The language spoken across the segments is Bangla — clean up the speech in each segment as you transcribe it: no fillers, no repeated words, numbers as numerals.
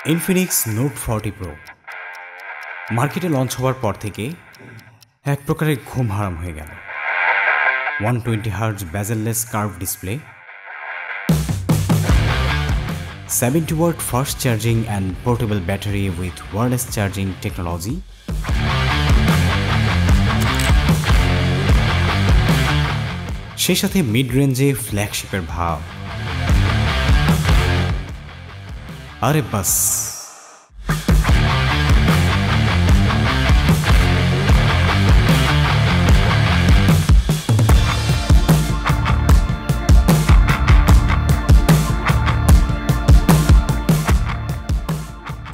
Infinix Note 40 Pro মার্কেটে লঞ্চ হওয়ার পর থেকে এক প্রকারের ঘুম হারাম হয়ে গেল। 120 Hz bezel-less curved display, 70 watt fast charging and portable battery with wireless charging technology, সেই সাথে মিড রেঞ্জে ফ্ল্যাগশিপের ভাব। আরে বাস,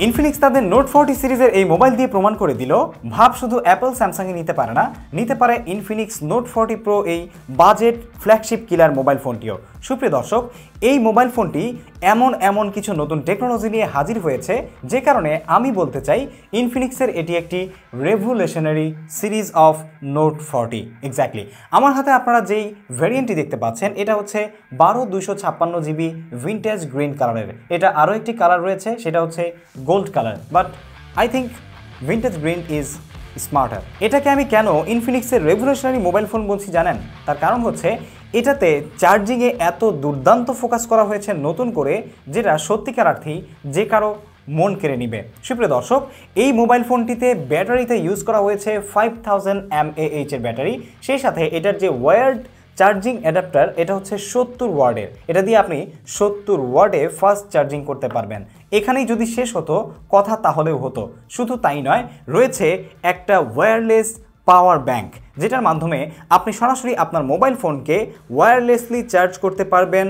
ইনফিনিক্স তাদের নোট 40 সিরিজের এই মোবাইল দিয়ে প্রমাণ করে দিল ভাব শুধু অ্যাপল স্যামসাংয়ে নিতে পারে না, নিতে পারে ইনফিনিক্স নোট 40 প্রো এই বাজেট ফ্ল্যাগশিপ কিলার মোবাইল ফোনটিও। সুপ্রিয় দর্শক, এই মোবাইল ফোনটি এমন কিছু নতুন টেকনোলজি নিয়ে হাজির হয়েছে যে কারণে আমি বলতে চাই ইনফিনিক্সের এটি একটি revolutionary series of note 40। Exactly আমার হাতে আপনারা যেই ভ্যারিয়েন্টটি দেখতে পাচ্ছেন এটা হচ্ছে 12/256 GB ভিন্টেজ গ্রিন কালারের। এটা আরও একটি কালার রয়েছে, সেটা হচ্ছে gold colour, but I think vintage green is smarter. এটাকে আমি কেন ইনফিনিক্সের রেভলিউশনারি মোবাইল ফোন বলছি জানেন? তার কারণ হচ্ছে এটাতে চার্জিংয়ে এত দুর্দান্ত ফোকাস করা হয়েছে নতুন করে, যেটা সত্যিকার অর্থেই যে কারো মন কেড়ে নিবে। সুপ্রিয় দর্শক, এই মোবাইল ফোনটিতে ব্যাটারিতে ইউজ করা হয়েছে 5000 mAh এর ব্যাটারি, সেই সাথে এটার যে ওয়্যার্ড চার্জিং অ্যাডাপ্টার এটা হচ্ছে 70 ওয়াটের। এটা দিয়ে আপনি 70 ওয়াটে ফাস্ট চার্জিং করতে পারবেন। এখানেই যদি শেষ হতো কথা তাহলেও হতো। শুধু তাই নয়, রয়েছে একটা ওয়্যারলেস পাওয়ার ব্যাংক, যেটার মাধ্যমে আপনি সরাসরি আপনার মোবাইল ফোনকে ওয়্যারলেসলি চার্জ করতে পারবেন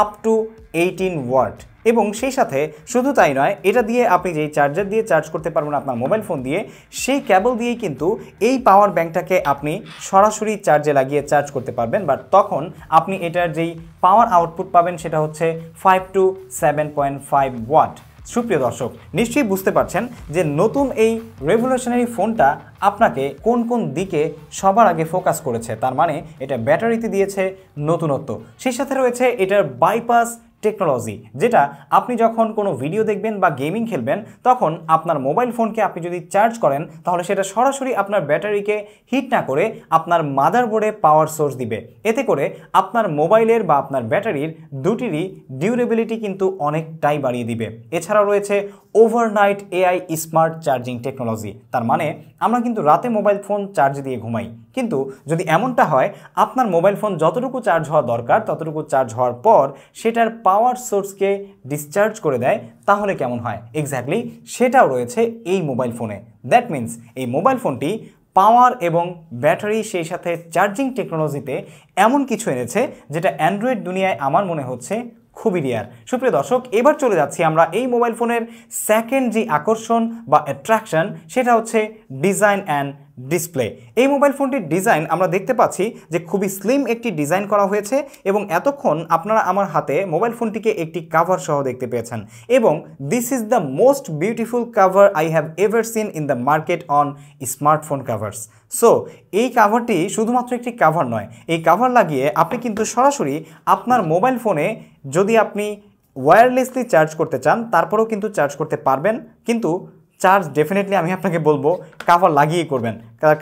আপ টু 18 ওয়াট। এবং সেই সাথে শুধু তাই নয়, এটা দিয়ে আপনি যেই চার্জার দিয়ে চার্জ করতে পারবেন আপনার মোবাইল ফোন দিয়ে, সেই কেবল দিয়েই কিন্তু এই পাওয়ার ব্যাংকটাকে আপনি সরাসরি চার্জে লাগিয়ে চার্জ করতে পারবেন। বাট তখন আপনি এটার যেই পাওয়ার আউটপুট পাবেন সেটা হচ্ছে 5 to 7.5 ওয়াট। সুপ্রিয় দর্শক, নিশ্চয়ই বুঝতে পারছেন যে নতুন এই রেভলিউশনারি ফোনটা আপনাকে কোন দিকে সবার আগে ফোকাস করেছে। তার মানে এটা ব্যাটারিতে দিয়েছে নতুনত্ব, সেই সাথে রয়েছে এটার বাইপাস টেকনোলজি, যেটা আপনি যখন কোনো ভিডিও দেখবেন বা গেমিং খেলবেন তখন আপনার মোবাইল ফোনকে আপনি যদি চার্জ করেন তাহলে সেটা সরাসরি আপনার ব্যাটারিকে হিট না করে আপনার মাদারবোর্ডে পাওয়ার সোর্স দিবে। এতে করে আপনার মোবাইলের বা আপনার ব্যাটারির দুটিরই ডিউরেবিলিটি কিন্তু অনেকটাই বাড়িয়ে দিবে। এছাড়াও রয়েছে overnight AI smart charging technology. তার মানে আমরা কিন্তু রাতে মোবাইল ফোন চার্জ দিয়ে ঘুমাই, কিন্তু যদি এমনটা হয় আপনার মোবাইল ফোন যতটুকু চার্জ হওয়া দরকার ততটুকু চার্জ হওয়ার পর সেটার পাওয়ার সোর্সকে ডিসচার্জ করে দেয়, তাহলে কেমন হয়? এক্স্যাক্টলি সেটাও রয়েছে এই মোবাইল ফোনে। দ্যাট মিন্স এই মোবাইল ফোনটি পাওয়ার এবং ব্যাটারি সেই সাথে চার্জিং টেকনোলজিতে এমন কিছু এনেছে যেটা অ্যান্ড্রয়েড দুনিয়ায় আমার মনে হচ্ছে খুবই রেয়ার। সুপ্রিয় দর্শক, এবার চলে যাচ্ছি আমরা এই মোবাইল ফোনের সেকেন্ড যে আকর্ষণ বা অ্যাট্রাকশন, সেটা হচ্ছে ডিজাইন অ্যান্ড ডিসপ্লে। এই মোবাইল ফোনটির ডিজাইন আমরা দেখতে পাচ্ছি যে খুবই স্লিম একটি ডিজাইন করা হয়েছে, এবং এতক্ষণ আপনারা আমার হাতে মোবাইল ফোনটিকে একটি কাভার সহ দেখতে পেয়েছেন, এবং this is the most beautiful cover I have ever seen in the market on smartphone covers. So এই কাভারটি শুধুমাত্র একটি কাভার নয়, এই কাভার লাগিয়ে আপনি কিন্তু সরাসরি আপনার মোবাইল ফোনে যদি আপনি ওয়্যারলেসলি চার্জ করতে চান তারপরেও কিন্তু চার্জ করতে পারবেন, কিন্তু চার্জ ডেফিনেটলি আমি আপনাকে বলবো কাভার লাগিয়েই করবেন।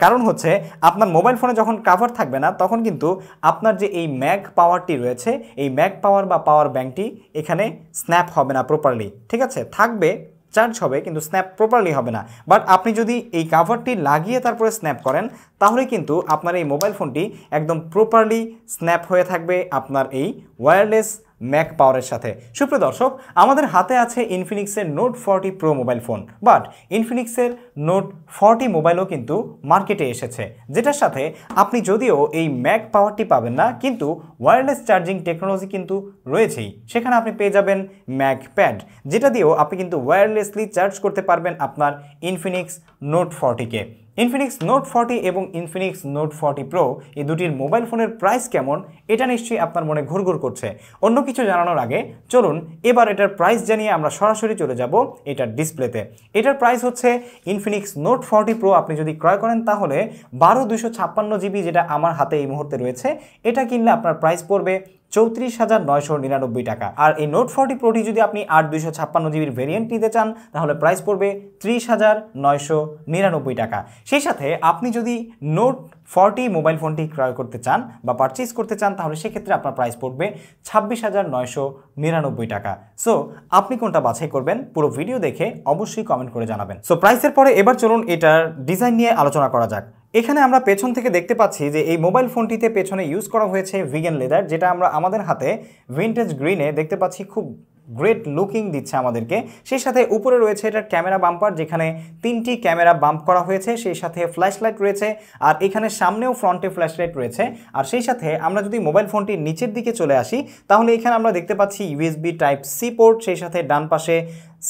কারণ হচ্ছে আপনার মোবাইল ফোনে যখন কাভার থাকবে না তখন কিন্তু আপনার যে এই ম্যাগ পাওয়ারটি রয়েছে, এই ম্যাগ পাওয়ার বা পাওয়ার ব্যাংকটি এখানে স্ন্যাপ হবে না প্রপারলি। ঠিক আছে, থাকবে, চার্জ হবে, কিন্তু স্ন্যাপ প্রপারলি হবে না। বাট আপনি যদি এই কাভারটি লাগিয়ে তারপরে স্ন্যাপ করেন তাহলে কিন্তু আপনার এই মোবাইল ফোনটি একদম প্রপারলি স্ন্যাপ হয়ে থাকবে আপনার এই ওয়্যারলেস ম্যাক পাওয়ারের সাথে। সুপ্রিয় দর্শক, আমাদের হাতে আছে ইনফিনিক্সের note 40 pro mobile phone, but ইনফিনিক্সের নোট 40 মোবাইলও কিন্তু মার্কেটে এসেছে, যেটার সাথে আপনি যদিও এই ম্যাক পাওয়ারটি পাবেন না, কিন্তু ওয়্যারলেস চার্জিং টেকনোলজি কিন্তু রয়েছেই। সেখানে আপনি পেয়ে যাবেন ম্যাক প্যাড, যেটা দিয়েও আপনি কিন্তু ওয়্যারলেসলি চার্জ করতে পারবেন আপনার ইনফিনিক্স নোট 40কে। ইনফিনিক্স নোট 40 এবং ইনফিনিক্স নোট 40 প্রো এই দুটির মোবাইল ফোনের প্রাইস কেমন এটা নিশ্চয়ই আপনার মনে ঘুরঘুর করছে। অন্য কিছু জানানোর আগে চলুন এবার এটার প্রাইস জানিয়ে আমরা সরাসরি চলে যাব এটার ডিসপ্লেতে। এটার প্রাইস হচ্ছে ইনফিনিক্স নোট 40 প্রো আপনি যদি ক্রয় করেন তাহলে 12/256 GB, যেটা আমার হাতে এই মুহূর্তে রয়েছে, এটা কিনলে আপনার প্রাইস পড়বে 34,999 টাকা। আর এই নোট 40 প্রোটি যদি আপনি 8/256 জিবির ভেরিয়েন্ট নিতে চান তাহলে প্রাইস পড়বে 30,999 টাকা। সেই সাথে আপনি যদি নোট 40 মোবাইল ফোনটি ক্রয় করতে চান বা পারচেজ করতে চান তাহলে সেক্ষেত্রে আপনার প্রাইস পড়বে 26,999 টাকা। সো আপনি কোনটা বাছাই করবেন পুরো ভিডিও দেখে অবশ্যই কমেন্ট করে জানাবেন। সো প্রাইসের পরে এবার চলুন এটার ডিজাইন নিয়ে আলোচনা করা যাক। এখানে আমরা পেছন থেকে দেখতে পাচ্ছি যে এই মোবাইল ফোনটিতে পেছনে ইউজ করা হয়েছে ভিগান লেদার, যেটা আমরা আমাদের হাতে ভিনটেজ গ্রিনে দেখতে পাচ্ছি, খুব গ্রেট লুকিং দিচ্ছে আমাদেরকে। সেই সাথে উপরে রয়েছে এটার ক্যামেরা বাম্পার, যেখানে 3টি ক্যামেরা বাম্প করা হয়েছে, সেই সাথে ফ্ল্যাশ লাইট রয়েছে, আর এখানে সামনেও ফ্রন্টে ফ্ল্যাশ লাইট রয়েছে। আর সেই সাথে আমরা যদি মোবাইল ফোনটির নিচের দিকে চলে আসি তাহলে এখানে আমরা দেখতে পাচ্ছি ইউএসবি টাইপ সি পোর্ট, সেই সাথে ডান পাশে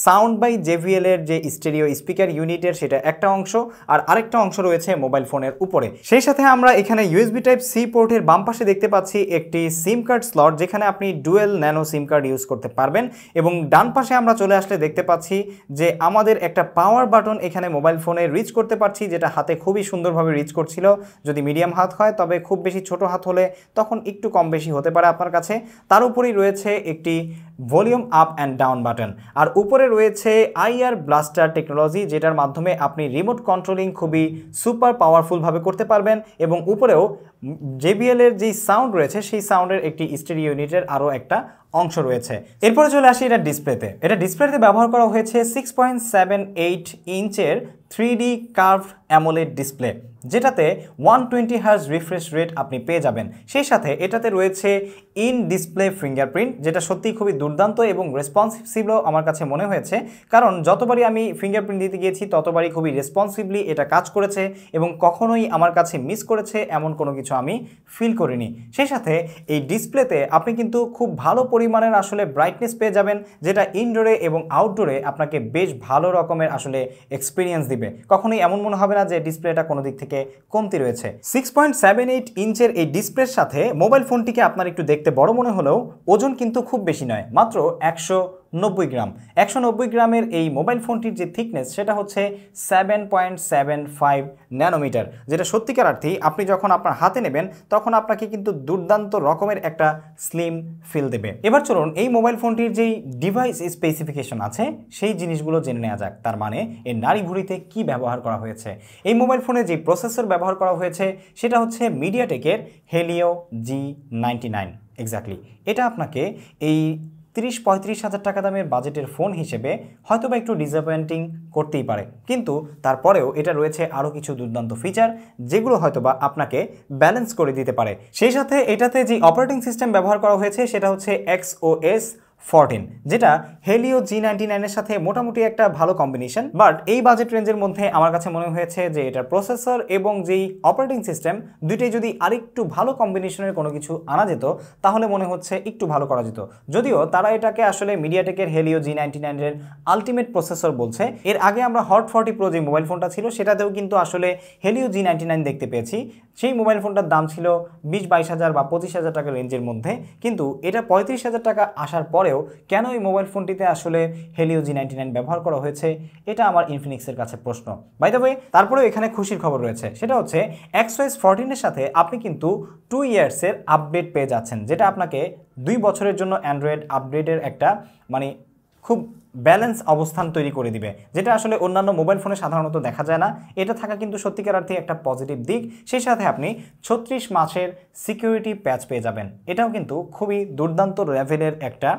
সাউন্ড বাই জেভিএল এর যে স্টেরিও স্পিকার ইউনিটের সেটা একটা অংশ, আর আরেকটা অংশ রয়েছে মোবাইল ফোনের উপরে। সেই সাথে আমরা এখানে ইউএসবি টাইপ সি পোর্টের বাম পাশে দেখতে পাচ্ছি একটি সিম কার্ড স্লট, যেখানে আপনি ডুয়েল ন্যানো সিম কার্ড ইউজ করতে পারবেন। এবং ডান পাশে আমরা চলে আসলে দেখতে পাচ্ছি যে আমাদের একটা পাওয়ার বাটন এখানে মোবাইল ফোনে রিচ করতে পারছি, যেটা হাতে খুবই সুন্দরভাবে রিচ করছিল। যদি মিডিয়াম হাত হয়, তবে খুব বেশি ছোট হাত হলে তখন একটু কম বেশি হতে পারে আপনার কাছে। তার উপরেই রয়েছে একটি volume up and down button, আর উপরে রয়েছে আইআর ব্লাস্টার টেকনোলজি, যেটার মাধ্যমে আপনি রিমোট কন্ট্রোলিং খুবই সুপার পাওয়ারফুলভাবে করতে পারবেন। এবং উপরেও জেবিএল এর যে সাউন্ড রয়েছে সেই সাউন্ডের একটি স্টেরিও ইউনিটের আরও একটা অংশ রয়েছে। এরপরে চলে আসি এটা ডিসপ্লেতে। এটা ডিসপ্লেতে ব্যবহার করা হয়েছে 6.78 ইঞ্চের 3D কার্ভ অ্যামোলেড ডিসপ্লে, যেটাতে 120 হার্জ রিফ্রেশ রেট আপনি পেয়ে যাবেন। সেই সাথে এটাতে রয়েছে ইন ডিসপ্লে ফিঙ্গারপ্রিন্ট, যেটা সত্যিই খুবই দুর্দান্ত এবং রেসপন্সিভও আমার কাছে মনে হয়েছে, কারণ যতবারই আমি ফিঙ্গারপ্রিন্ট দিতে গিয়েছি ততবারই খুবই রেসপন্সিভলি এটা কাজ করেছে এবং কখনোই আমার কাছে মিস করেছে এমন কোনো কিছু আমি ফিল করিনি। সেই সাথে এই ডিসপ্লেতে আপনি কিন্তু খুব ভালো পরিমাণের আসলে ব্রাইটনেস পেয়ে যাবেন, যেটা ইনডোরে এবং আউটডোরে আপনাকে বেশ ভালো রকমের আসলে এক্সপিরিয়েন্স দিবে। কখনোই এমন মনে হবে না যে ডিসপ্লেটা কোনো দিক থেকে কমতি রয়েছে। 6.78 ইঞ্চের এই ডিসপ্লের সাথে মোবাইল ফোনটিকে আপনার একটু দেখতে বড় মনে হলেও ওজন কিন্তু খুব বেশি নয়, মাত্র 190 গ্রাম। 190 গ্রামের এই মোবাইল ফোনটির যে থিকনেস সেটা হচ্ছে 7.75 ন্যানোমিটার, যেটা সত্যিকার অর্থেই আপনি যখন আপনার হাতে নেবেন তখন আপনাকে কিন্তু দুর্দান্ত রকমের একটা স্লিম ফিল দেবে। এবার চলুন এই মোবাইল ফোনটির যেই ডিভাইস স্পেসিফিকেশন আছে সেই জিনিসগুলো জেনে নেওয়া যাক। তার মানে এর নাড়ি ভুঁড়িতে কি ব্যবহার করা হয়েছে। এই মোবাইল ফোনে যে প্রসেসর ব্যবহার করা হয়েছে সেটা হচ্ছে মিডিয়াটেকের হেলিও G99 এক্স্যাক্টলি। এটা আপনাকে এই 30-35 হাজার টাকা দামের বাজেটের ফোন হিসেবে হয়তোবা একটু ডিসঅ্যাপয়েন্টিং করতেই পারে, কিন্তু তারপরেও এটা রয়েছে আরও কিছু দুর্দান্ত ফিচার যেগুলো হয়তোবা আপনাকে ব্যালেন্স করে দিতে পারে। সেই সাথে এটাতে যে অপারেটিং সিস্টেম ব্যবহার করা হয়েছে সেটা হচ্ছে XOS 14, যেটা হেলিও G99 এর সাথে মোটামুটি একটা ভালো কম্বিনেশন। বাট এই বাজেট রেঞ্জের মধ্যে আমার কাছে মনে হয়েছে যে এটার প্রসেসর এবং যেই অপারেটিং সিস্টেম দুইটাই যদি আরেকটু ভালো কম্বিনেশনের কোনো কিছু আনা যেত তাহলে মনে হচ্ছে একটু ভালো করা যেত। যদিও তারা এটাকে আসলে মিডিয়াটেকের হেলিও G99 এর আলটিমেট প্রসেসর বলছে। এর আগে আমরা হট 40 প্রো যে মোবাইল ফোনটা ছিল সেটাতেও কিন্তু আসলে হেলিও G99 দেখতে পেয়েছি। সেই মোবাইল ফোনটার দাম ছিল 20-22 হাজার বা 25 হাজার টাকা রেঞ্জের মধ্যে, কিন্তু এটা 35 হাজার টাকা আসার পরেও কেন এই মোবাইল ফোনটিতে আসলে হেলিও G99 ব্যবহার করা হয়েছে এটা আমার ইনফিনিক্সের কাছে প্রশ্ন। বাই দ্য ওয়ে, তারপরেও এখানে খুশির খবর রয়েছে, সেটা হচ্ছে XOS 14 এর সাথে আপনি কিন্তু 2 ইয়ার্সের আপডেট পেয়ে যাচ্ছেন, যেটা আপনাকে 2 বছরের জন্য অ্যান্ড্রয়েড আপডেটের একটা মানে খুব ব্যালেন্স অবস্থান তৈরি করে দিবে, যেটা আসলে অন্যান্য মোবাইল ফোনে সাধারণত দেখা যায় না। এটা থাকা কিন্তু সত্যিকার অর্থে একটা পজিটিভ দিক। সেই সাথে আপনি 36 মাসের সিকিউরিটি প্যাচ পেয়ে যাবেন। এটাও কিন্তু খুবই দুর্দান্ত লেভেলের একটা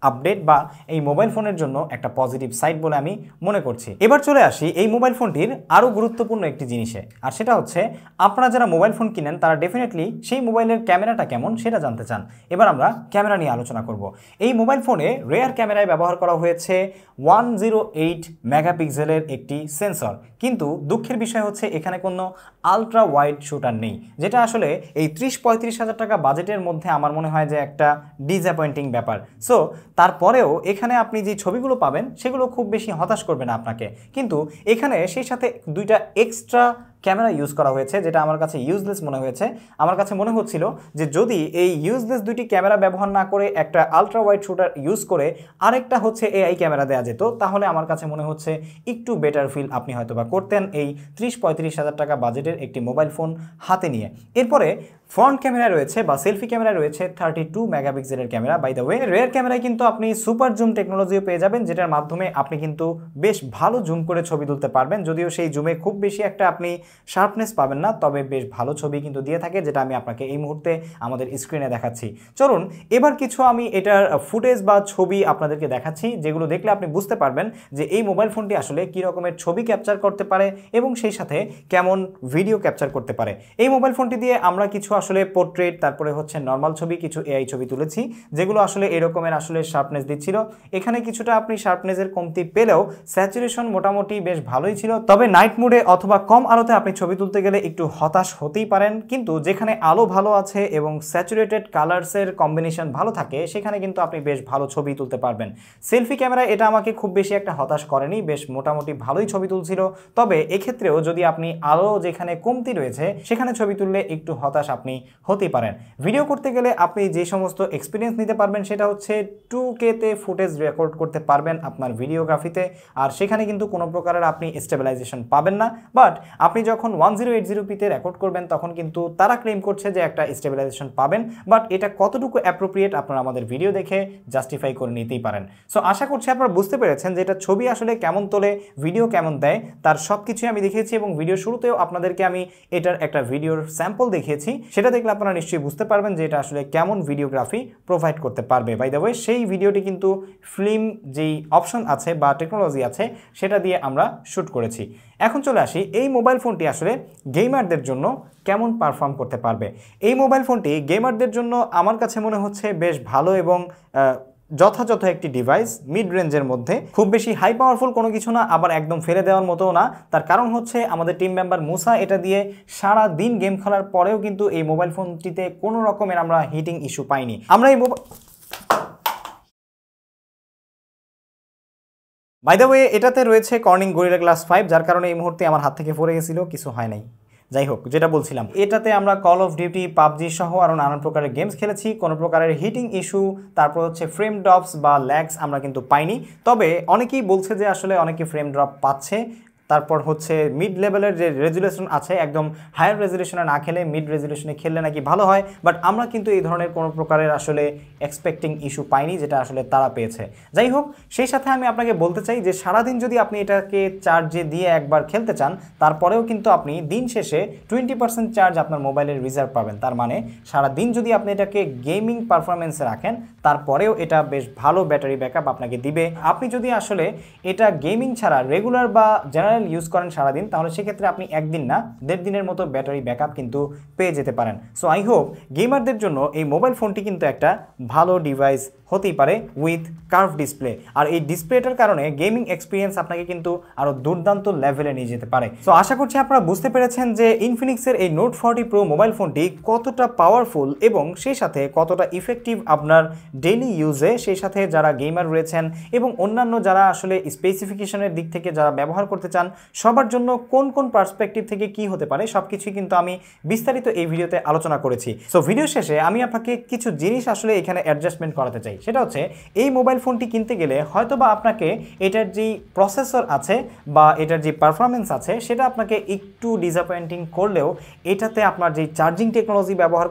আপডেট বা এই মোবাইল ফোনের জন্য একটা পজিটিভ সাইড বলে আমি মনে করছি। এবার চলে আসি এই মোবাইল ফোনটির আরও গুরুত্বপূর্ণ একটি জিনিসে, আর সেটা হচ্ছে আপনারা যারা মোবাইল ফোন কিনেন তারা ডেফিনেটলি সেই মোবাইলের ক্যামেরাটা কেমন সেটা জানতে চান। এবার আমরা ক্যামেরা নিয়ে আলোচনা করব। এই মোবাইল ফোনে রেয়ার ক্যামেরায় ব্যবহার করা হয়েছে 108 মেগাপিক্সেলের একটি সেন্সর, কিন্তু দুঃখের বিষয় হচ্ছে এখানে কোনো আলট্রা ওয়াইড শুটার নেই, যেটা আসলে এই 30-35 হাজার টাকা বাজেটের মধ্যে আমার মনে হয় যে একটা ডিসঅ্যাপয়েন্টিং ব্যাপার। সো তারপরেও এখানে আপনি যে ছবিগুলো পাবেন সেগুলো খুব বেশি হতাশ করবে না আপনাকে, কিন্তু এখানে সেই সাথে দুইটা এক্সট্রা ক্যামেরা ইউজ করা হয়েছে, যেটা আমার কাছে ইউজলেস মনে হয়েছে। আমার কাছে মনে হচ্ছিল যে যদি এই ইউজলেস দুইটি ক্যামেরা ব্যবহার না করে একটা আলট্রা ওয়াইড শুটার ইউজ করে আরেকটা হচ্ছে এআই ক্যামেরা দেওয়া যেত, তাহলে আমার কাছে মনে হচ্ছে একটু বেটার ফিল আপনি হয়তো বা করতেন এই 30-35 হাজার টাকা বাজেটের একটি মোবাইল ফোন হাতে নিয়ে। এরপরে ফ্রন্ট ক্যামেরা রয়েছে বা সেলফি ক্যামেরা রয়েছে 32 মেগাপিক্সেলের camera. By the way rear ক্যামেরায় কিন্তু আপনি সুপার জুম টেকনোলজিও পেয়ে যাবেন, যেটার মাধ্যমে আপনি কিন্তু বেশ ভালো জুম করে ছবি তুলতে পারবেন। যদিও সেই জুমে খুব বেশি একটা আপনি শার্পনেস পাবেন না, তবে বেশ ভালো ছবি কিন্তু দিয়ে থাকে, যেটা আমি আপনাকে এই মুহূর্তে আমাদের স্ক্রিনে দেখাচ্ছি। চলুন এবার কিছু আমি এটার ফুটেজ বা ছবি আপনাদেরকে দেখাচ্ছি, যেগুলো দেখলে আপনি বুঝতে পারবেন যে এই মোবাইল ফোনটি আসলে কী রকমের ছবি ক্যাপচার করতে পারে এবং সেই সাথে কেমন ভিডিও ক্যাপচার করতে পারে। এই মোবাইল ফোনটি দিয়ে আমরা কিছু আসলে পোর্ট্রেট, তারপরে হচ্ছে নর্মাল ছবি, কিছু এআই ছবি তুলেছি, যেগুলো আসলে এরকমের আসলে শার্পনেস দিচ্ছিল। এখানে কিছুটা আপনি শার্পনেসের কমতি পেলেও স্যাচুরেশন মোটামুটি বেশ ভালোই ছিল। তবে নাইট মুডে অথবা কম আলোতে আপনি ছবি তুলতে গেলে একটু হতাশ হতেই পারেন, কিন্তু যেখানে আলো ভালো আছে এবং স্যাচুরেটেড কালার্সের কম্বিনেশন ভালো থাকে সেখানে কিন্তু আপনি বেশ ভালো ছবি তুলতে পারবেন। সেলফি ক্যামেরা এটা আমাকে খুব বেশি একটা হতাশ করেনি, বেশ মোটামুটি ভালোই ছবি তুলছিল। তবে এক্ষেত্রেও যদি আপনি আলো যেখানে কমতি রয়েছে সেখানে ছবি তুললে একটু হতাশ আপনি হতে পারেন। ভিডিও করতে গেলে আপনি যে সমস্ত এক্সপিরিয়েন্স নিতে পারবেন সেটা হচ্ছে 2K তে ফুটেজ রেকর্ড করতে পারবেন আপনার ভিডিওগ্রাফিতে, আর সেখানে কিন্তু কোনো প্রকারের আপনি স্টেবিলাইজেশন পাবেন না। বাট আপনি যখন 1080p তে রেকর্ড করবেন তখন কিন্তু তারা ক্লেম করছে যে একটা স্টেবিলাইজেশন পাবেন, বাট এটা কতটুকু অ্যাপ্রোপ্রিয়েট আপনারা আমাদের ভিডিও দেখে জাস্টিফাই করে নিতেই পারেন। সো আশা করছি আপনারা বুঝতে পেরেছেন যে এটা ছবি আসলে কেমন তোলে, ভিডিও কেমন দেয়, তার সব কিছুই আমি দেখিয়েছি এবং ভিডিও শুরুতেও আপনাদেরকে আমি এটার একটা ভিডিওর স্যাম্পল দেখিয়েছি। সেটা দেখলে আপনারা নিশ্চয়ই বুঝতে পারবেন যে এটা আসলে কেমন ভিডিওগ্রাফি প্রোভাইড করতে পারবে। বাই দ্য ওয়ে সেই ভিডিওটি কিন্তু ফিল্ম যেই অপশন আছে বা টেকনোলজি আছে সেটা দিয়ে আমরা শ্যুট করেছি। এখন চলে আসি এই মোবাইল ফোনটি আসলে গেমারদের জন্য কেমন পারফর্ম করতে পারবে। এই মোবাইল ফোনটি গেমারদের জন্য আমার কাছে মনে হচ্ছে বেশ ভালো এবং যথাযথ একটি ডিভাইস, মিড রেঞ্জের মধ্যে, খুব বেশি হাই পাওয়ারফুল কোনো কিছু না, আবার একদম ফেলে দেওয়ার মতোও না। তার কারণ হচ্ছে আমাদের টিম মেম্বার মুসা এটা দিয়ে সারা দিন গেম খেলার পরেও কিন্তু এই মোবাইল ফোনটিতে কোনো রকমের আমরা হিটিং ইস্যু পাইনি। আমরা এই বাই দ্য ওয়ে এটাতে রয়েছে কর্নিং গরিলা গ্লাস 5, যার কারণে এই মুহূর্তে আমার হাত থেকে পড়ে গেছিল, কিছু হয় নাই। যাই হোক, যেটা বলছিলাম, এটাতে আমরা কল অফ ডিউটি, পাবজি সহ আরও নানান প্রকারের গেমস খেলেছি, কোনো প্রকারের হিটিং ইস্যু, তারপর হচ্ছে ফ্রেম ড্রপস বা ল্যাগস আমরা কিন্তু পাইনি। তবে অনেকেই বলছে যে আসলে অনেকে ফ্রেম ড্রপ পাচ্ছে। তারপর হচ্ছে মিড লেভেলের যে রেজুলেশন আছে, একদম হায়ার রেজুলেশনে না খেলে মিড রেজুলেশনে খেললে নাকি ভালো হয়, বাট আমরা কিন্তু এই ধরনের কোনো প্রকারের আসলে এক্সপেক্টিং ইস্যু পাইনি, যেটা আসলে তারা পেয়েছে। যাই হোক, সেই সাথে আমি আপনাকে বলতে চাই যে সারাদিন যদি আপনি এটাকে চার্জে দিয়ে একবার খেলতে চান, তারপরেও কিন্তু আপনি দিন শেষে 20% চার্জ আপনার মোবাইলের রিজার্ভ পাবেন। তার মানে সারাদিন যদি আপনি এটাকে গেমিং পারফরমেন্সে রাখেন, তারপরেও এটা বেশ ভালো ব্যাটারি ব্যাকআপ আপনাকে দিবে। আপনি যদি আসলে এটা গেমিং ছাড়া রেগুলার বা জেনারেল ইউজ করেন সারাদিন, তাহলে সেক্ষেত্রে আপনি একদিন না 1.5 দিনের মতো ব্যাটারি ব্যাকআপ কিন্তু পেয়ে যেতে পারেন। সো আই হোপ গেমারদের জন্য এই মোবাইল ফোনটি কিন্তু একটা ভালো ডিভাইস হতেই পারে উইথ কার্ভ ডিসপ্লে। আর এই ডিসপ্লেটার কারণে গেমিং এক্সপিরিয়েন্স আপনাকে কিন্তু আরও দুর্দান্ত লেভেলে নিয়ে যেতে পারে। সো আশা করছি আপনারা বুঝতে পেরেছেন যে ইনফিনিক্সের এই নোট 40 প্রো মোবাইল ফোনটি কতটা পাওয়ারফুল এবং সেই সাথে কতটা ইফেক্টিভ আপনার ডেইলি ইউজে, সেই সাথে যারা গেমার রয়েছেন এবং অন্যান্য যারা আসলে স্পেসিফিকেশনের দিক থেকে যারা ব্যবহার করতে চান, সবার জন্য কোন কোন পার্সপেক্টিভ থেকে কি হতে পারে সব কিছুই কিন্তু আমি বিস্তারিত এই ভিডিওতে আলোচনা করেছি। সো ভিডিও শেষে আমি আপনাকে কিছু জিনিস আসলে এখানে অ্যাডজাস্টমেন্ট করাতে চাই। সেটা হচ্ছে এই মোবাইল ফোনটি কিনতে গেলে হয়তোবা আপনাকে এটার যে প্রসেসর আছে বা এটার যে পারফরমেন্স আছে সেটা আপনাকে একটু ডিসঅ্যাপয়েন্টিং করলেও, এটাতে আপনার যে চার্জিং টেকনোলজি ব্যবহার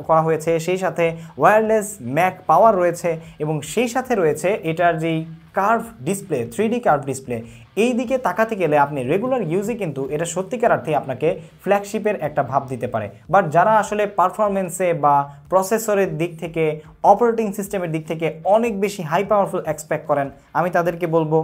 করা হয়েছে, সেই সাথে ওয়্যারলেস ম্যাক পাওয়ার রয়েছে এবং সেই সাথে রয়েছে এটার যেই curve display, 3D curve display, এই দিকে তাকাতে গেলে আপনি রেগুলার ইউজে কিন্তু এটা সত্যিকার অর্থে আপনাকে ফ্ল্যাগশিপের একটা ভাব দিতে পারে। বাট যারা আসলে পারফরমেন্সে বা প্রসেসরের দিক থেকে, অপারেটিং সিস্টেমের দিক থেকে অনেক বেশি হাই পাওয়ারফুল এক্সপেক্ট করেন, আমি তাদেরকে বলবো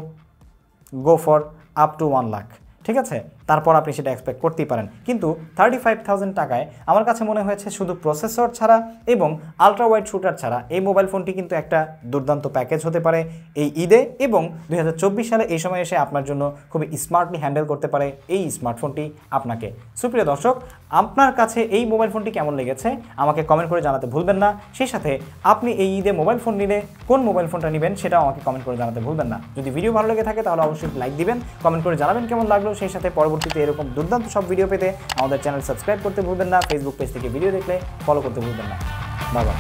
go for up to 1 lakh, ঠিক আছে? তারপর আপনি সেটা এক্সপেক্ট করতেই পারেন। কিন্তু 35,000 টাকায় আমার কাছে মনে হয়েছে শুধু প্রসেসর ছাড়া এবং আলট্রা ওয়াইড শুটার ছাড়া এই মোবাইল ফোনটি কিন্তু একটা দুর্দান্ত প্যাকেজ হতে পারে এই ঈদে, এবং 2024 সালে এই সময় এসে আপনার জন্য খুবই স্মার্টলি হ্যান্ডেল করতে পারে এই স্মার্টফোনটি আপনাকে। সুপ্রিয় দর্শক, আপনার কাছে এই মোবাইল ফোনটি কেমন লেগেছে আমাকে কমেন্ট করে জানাতে ভুলবেন না। সেই সাথে আপনি এই ঈদে মোবাইল ফোন নিলে কোন মোবাইল ফোনটা নেবেন সেটাও আমাকে কমেন্ট করে জানাতে ভুলবেন না। যদি ভিডিও ভালো লেগে থাকে তাহলে অবশ্যই লাইক দিবেন, কমেন্ট করে জানাবেন কেমন লাগলো, সেই সাথে পরবর্তী পরবর্তীতে এরকম দুর্দান্ত সব ভিডিও পেতে আমাদের চ্যানেল সাবস্ক্রাইব করতে ভুলবেন না। ফেসবুক পেজ থেকে ভিডিও দেখলে ফলো করতে ভুলবেন না। Bye bye.